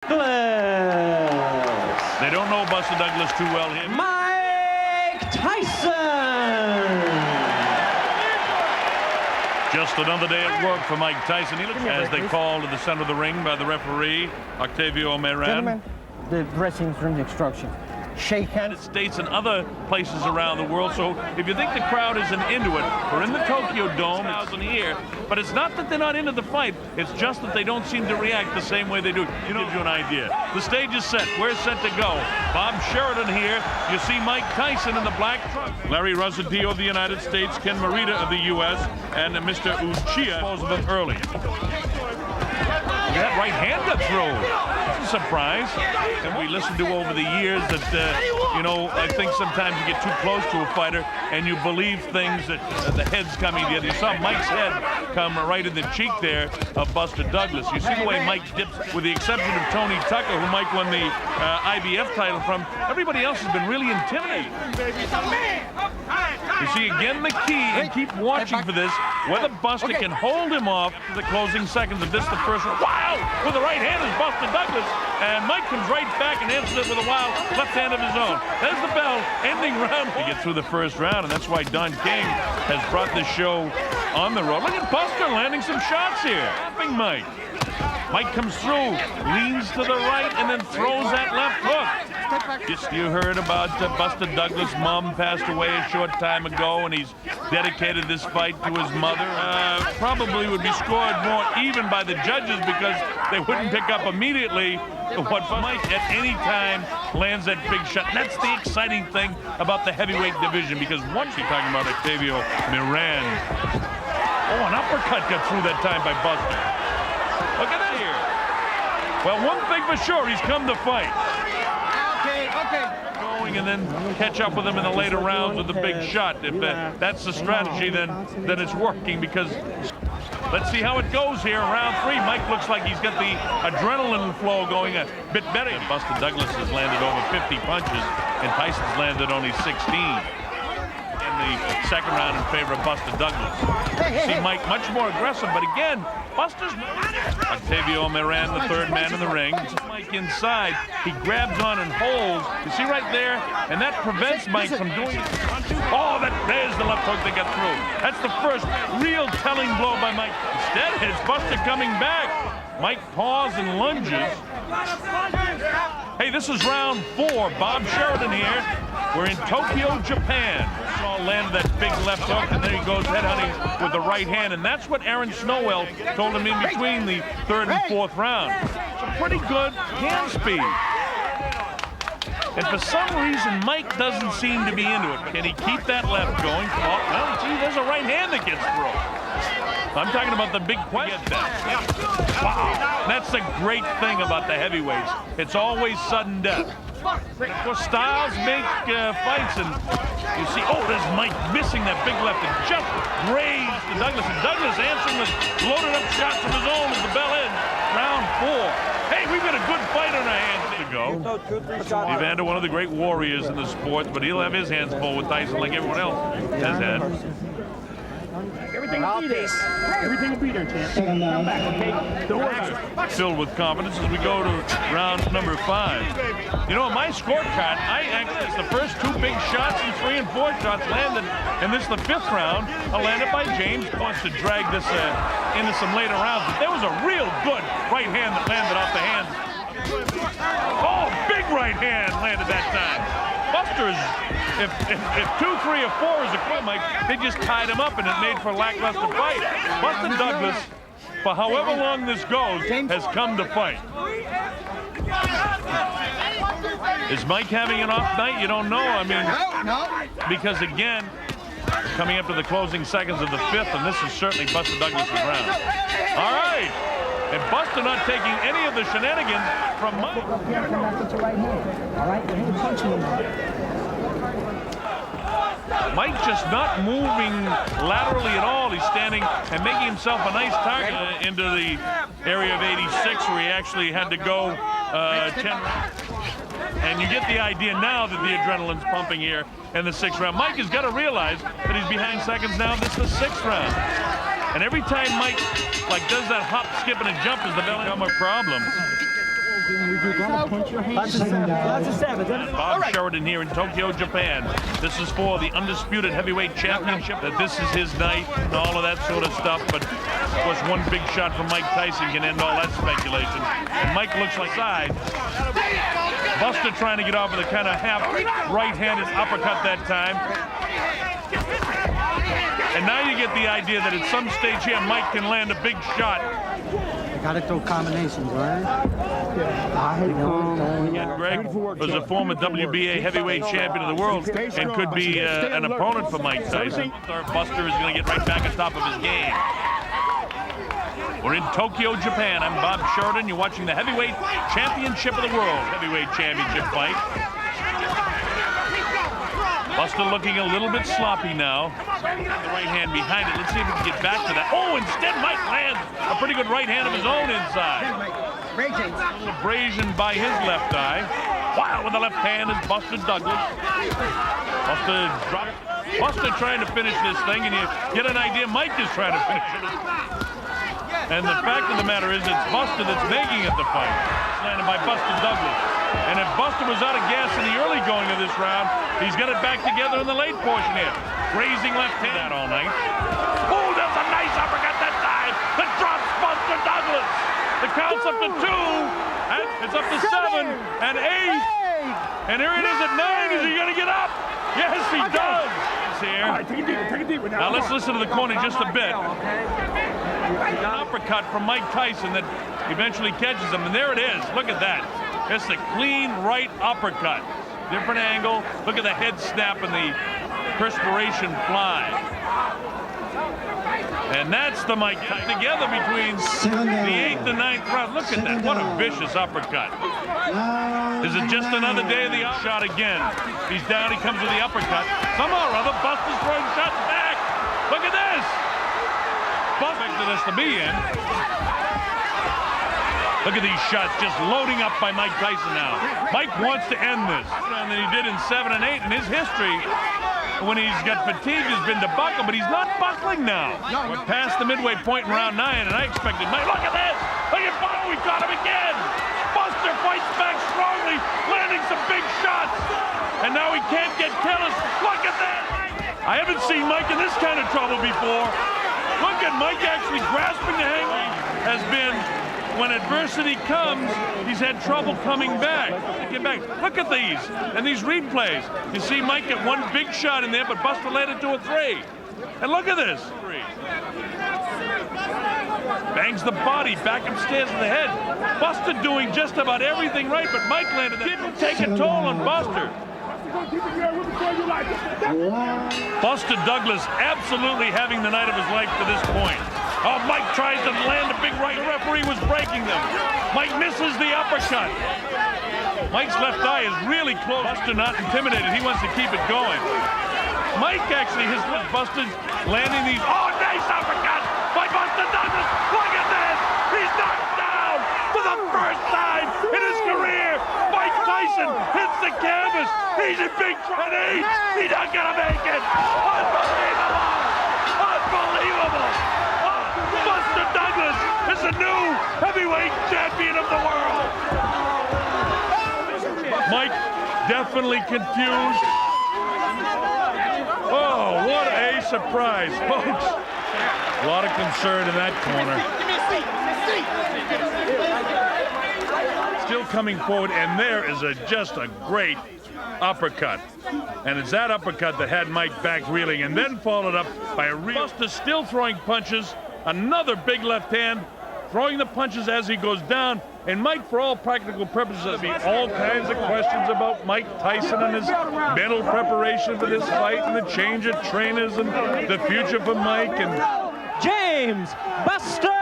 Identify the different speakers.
Speaker 1: They don't know Buster Douglas too well here.
Speaker 2: Mike Tyson!
Speaker 1: Just another day at work for Mike Tyson. He looks as they call to the center of the ring by the referee, Octavio Meran.
Speaker 3: Gentlemen, the dressing room instructions. Shake hands.
Speaker 1: United States and other places around the world. So if you think the crowd isn't into it, we're in the TokyoDome, it's in here. But it's not that they're not into the fight. It's just that they don't seem to react the same way they do. You know, gives you an idea. The stage is set. We're set to go. Bob Sheridan here. You see Mike Tyson in the black truck. Larry Rosadio of the United States, Ken Morita of the U.S., and Mr. Uchiha both of them early. That right hand got through. It's a surprise. And we listened to over the years that, you know, I think sometimes you get too close to a fighter and you believe things that the head's coming together. You saw Mike's head come right in the cheek there of Buster Douglas. You see the way Mike dips, with the exception of Tony Tucker, who Mike won the IBF title from. Everybody else has been really intimidating. You see, again, the key, and keep watching for this, whether Buster can hold him off to the closing seconds of this, the first one. Wow! With the right hand is Buster Douglas, and Mike comes right back and answers it with a wild left hand of his own. There's the bell, ending round. To get through the first round, and that's why Don King has brought this show on the road. Look at Buster landing some shots here. Laughing Mike. Mike comes through, leans to the right, and then throws that left hook. Just you heard about Buster Douglas' mom passed away a short time ago, and he's dedicated this fight to his mother. Probably would be scored more even by the judges because they wouldn't pick up immediately what Mike at any time lands that big shot. And that's the exciting thing about the heavyweight division, because once you're talking about Octavio Meran. Oh, an uppercut got through that time by Buster. Look at that here. Well, one thing for sure, he's come to fight.
Speaker 3: Okay.
Speaker 1: Going and then catch up with him in the later rounds with a big shot. If that's the strategy, then it's working, because let's see how it goes here. Round three, Mike looks like he's got the adrenaline flow going a bit better. Buster Douglas has landed over 50 punches, and Tyson's landed only 16. In the second round in favor of Buster Douglas. See Mike much more aggressive, but again, Buster's Octavio Meran, the third man in the ring. Mike inside, he grabs on and holds. You see right there, and that prevents Mike from doing it. Oh, there's the left hook that got through. That's the first real telling blow by Mike. Instead, it's Buster coming back. Mike paws and lunges. Hey, this is round four. Bob Sheridan here. We're in Tokyo, Japan. Saw landed that big left hook, and then he goes headhunting with the right hand, and that's what Aaron Snowell told him in between the third and fourth round. Some pretty good hand speed. And for some reason, Mike doesn't seem to be into it. Can he keep that left going? Oh, well, see, there's a right hand that gets through. I'm talking about the big question. Wow, that's the great thing about the heavyweights. It's always sudden death. Of course, styles make fights, and you see, oh, there's Mike missing that big left and just grazed to Douglas. And Douglas answering with loaded up shots from his own as the bell ends. Round four. Hey, we've got a good fight on our hands to go. Evander, one of the great warriors in the sport, but he'll have his hands full with Tyson like everyone else has had.
Speaker 4: Everything will be there. Everything will be there, champ. Come back, okay? Don't worry.
Speaker 1: Filled with confidence as we go to round number 5. You know, on my scorecard, it's the first two big shots and 3 and 4 shots landed, and this is the 5th round, landed by James. Wants to drag this into some later rounds, but there was a real good right hand that landed off the hands. Oh, big right hand landed that time. Buster's, if 2, 3, or 4 is a quit, Mike, they just tied him up and it made for a lackluster fight. Buster Douglas, for however long this goes, has come to fight. Is Mike having an off night? You don't know. I mean, because again, coming up to the closing seconds of the 5th, and this is certainly Buster Douglas' round. All right. And Buster not taking any of the shenanigans from Mike. Mike just not moving laterally at all. He's standing and making himself a nice target into the area of 86, where he actually had to go 10 rounds. And you get the idea now that the adrenaline's pumping here in the 6th round. Mike has got to realize that he's behind seconds now. This is the 6th round. And every time Mike does that hop, skip, and a jump, is the bell become a problem.
Speaker 3: Lots of savage.
Speaker 1: Bob Sheridan here in Tokyo, Japan. This is for the Undisputed Heavyweight Championship. That this is his night and all of that sort of stuff. But of course, one big shot from Mike Tyson can end all that speculation. And Mike looks like side. Buster trying to get off with a kind of half right-handed uppercut that time. And now you get the idea that at some stage here, Mike can land a big shot.
Speaker 3: Gotta throw combinations, right?
Speaker 1: And Greg was a former WBA heavyweight champion of the world and could be an opponent for Mike Tyson. Buster is going to get right back on top of his game. We're in Tokyo, Japan. I'm Bob Sheridan. You're watching the Heavyweight Championship of the World Heavyweight Championship fight. Buster looking a little bit sloppy now. The right hand behind it. Let's see if he can get back to that. Oh, instead Mike lands a pretty good right hand of his own inside. A little abrasion by his left eye. Wow, with the left hand is Buster Douglas. Buster trying to finish this thing, and you get an idea Mike is trying to finish it. And the fact of the matter is it's Buster that's making it the fight. It's landed by Buster Douglas. And if Buster was out of gas in the early going of this round, he's got it back together in the late portion here. Raising left hand all night. Oh, that's a nice uppercut that time. That drops Buster Douglas. The count's up to 2. And it's up to 7 and 8. And here it is at 9. Is he going to get up? Yes, he does. Here.
Speaker 4: All right, take it deeper now.
Speaker 1: Now let's listen to the corner just a bit. An uppercut from Mike Tyson that eventually catches him, and there it is. Look at that. It's a clean right uppercut. Different angle. Look at the head snap and the perspiration fly. And that's the Mike Tyson together between the 8th and 9th round. Look at that. What a vicious uppercut. Is it just another day of the shot again? He's down. He comes with the uppercut. Somehow or other, Buster's throwing shots back. Look at this. Buster expected us to be in. Look at these shots just loading up by Mike Tyson now. Mike wants to end this. And than he did in 7 and 8 in his history. When he's got fatigue, has been to buckle, but he's not buckling now. We're past the midway point in round 9, and I expected Mike. Look at this! Look at Buster, we got him again! Buster fights back strongly, landing some big shots. And now he can't get careless. Look at that! I haven't seen Mike in this kind of trouble before. Look at Mike actually grasping the hang. Has been, when adversity comes, he's had trouble coming back. Look at these, and these replays. You see Mike get one big shot in there, but Buster landed 2 or 3. And look at this. Bangs the body back upstairs in the head. Buster doing just about everything right, but Mike landed that. Didn't take a toll on Buster. Buster Douglas absolutely having the night of his life to this point. Oh, Mike tries to land a big right. The referee was breaking them. Mike misses the uppercut. Mike's left eye is really close. Buster not intimidated. He wants to keep it going. Mike actually, his left Buster landing these. Oh, nice uppercut by Buster Douglas. Look at this. He's knocked down for the first time in his career. Mike Tyson hits the canvas. He's in big trouble. He's not going to make it. Unbelievable. Unbelievable. Buster Douglas is the new heavyweight champion of the world. Mike definitely confused. Oh, what a surprise, folks. A lot of concern in that corner. Still coming forward, and there is just a great uppercut. And it's that uppercut that had Mike back reeling, and then followed up by a Buster still throwing punches. Another big left hand, throwing the punches as he goes down. And Mike, for all practical purposes, there'll be all kinds of questions about Mike Tyson and his mental preparation for this fight and the change of trainers and the future for Mike. And
Speaker 2: James Buster